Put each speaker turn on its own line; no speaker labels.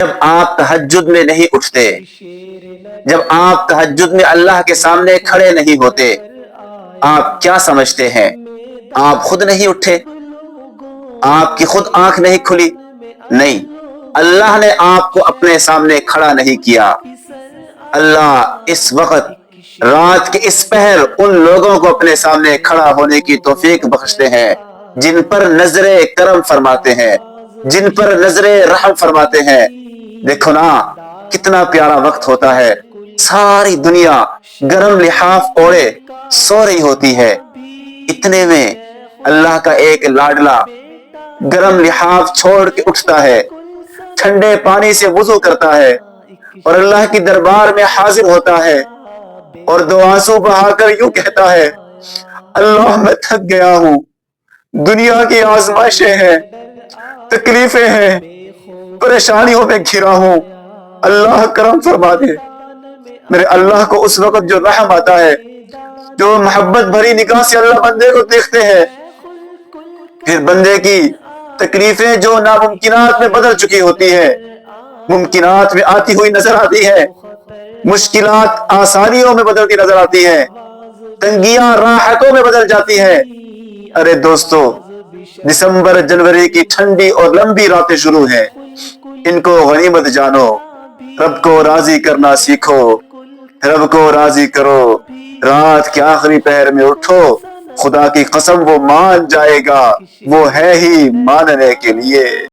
جب آپ تہجد میں نہیں اٹھتے، جب آپ تہجد میں اللہ کے سامنے کھڑے نہیں ہوتے، آپ کیا سمجھتے ہیں؟ آپ خود نہیں اٹھے؟ آپ کی خود آنکھ نہیں کھلی؟ نہیں، اللہ نے آپ کو اپنے سامنے کھڑا نہیں کیا۔ اللہ اس وقت رات کے اس پہر ان لوگوں کو اپنے سامنے کھڑا ہونے کی توفیق بخشتے ہیں جن پر نظر کرم فرماتے ہیں، جن پر نظر رحم فرماتے ہیں۔ دیکھو نا کتنا پیارا وقت ہوتا ہے، ساری دنیا گرم لحاف اوڑے سو رہی ہوتی ہے، اتنے میں اللہ کا ایک لاڈلا گرم لحاف چھوڑ کے اٹھتا ہے، ٹھنڈے پانی سے وضو کرتا ہے اور اللہ کی دربار میں حاضر ہوتا ہے اور دو آنسو بہا کر یوں کہتا ہے، اللہ میں تھک گیا ہوں، دنیا کی آزمائشیں ہیں، تکلیفیں ہیں، پریشانیوں میں گھرا ہوں، اللہ کرم فرما دے۔ میرے اللہ کو اس وقت جو رحم آتا ہے، جو محبت بھری نگاہ سے اللہ بندے کو دیکھتے ہیں، پھر بندے کی تکلیفیں جو ناممکنات میں بدل چکی ہوتی ہے، ممکنات میں آتی ہوئی نظر آتی ہے، مشکلات آسانیوں میں بدلتی نظر آتی ہیں، تنگیاں راحتوں میں بدل جاتی ہیں۔ ارے دوستو، دسمبر جنوری کی ٹھنڈی اور لمبی راتیں شروع ہیں، ان کو غنیمت جانو، رب کو راضی کرنا سیکھو، رب کو راضی کرو، رات کے آخری پہر میں اٹھو، خدا کی قسم وہ مان جائے گا، وہ ہے ہی ماننے کے لیے۔